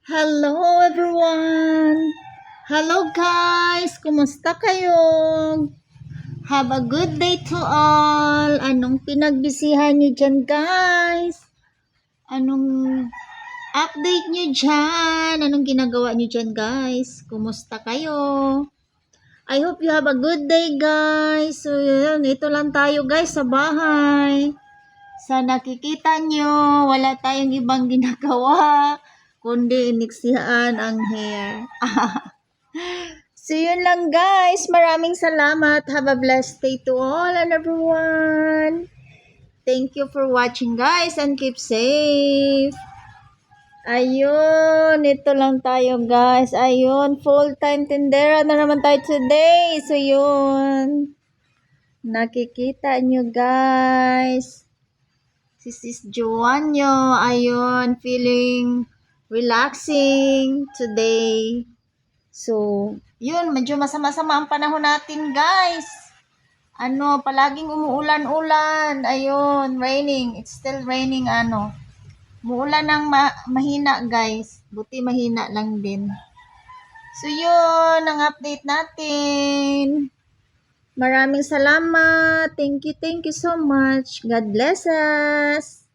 Hello everyone! Hello guys! Kumusta kayo? Have a good day to all! Anong pinagbisihan nyo dyan guys? Anong update nyo dyan? Anong ginagawa nyo dyan guys? Kumusta kayo? I hope you have a good day guys! So yun, ito lang tayo guys sa bahay. Sa nakikita nyo, wala tayong ibang ginagawa kundi iniksihan ang hair. So yun lang guys. Maraming salamat. Have a blessed day to all and everyone. Thank you for watching guys and keep safe. Ayun, ito lang tayo guys. Ayun, full-time tindera na naman tayo today. So yun. Nakikita nyo guys. Si Sis Joanne nyo. Ayun, feeling relaxing today. So, yun, medyo masama-sama ang panahon natin, guys. Palaging umuulan-ulan. Ayun, raining. It's still raining, Umuulan ng mahina, guys. Buti mahina lang din. So, yun, ang update natin. Maraming salamat. Thank you so much. God bless us.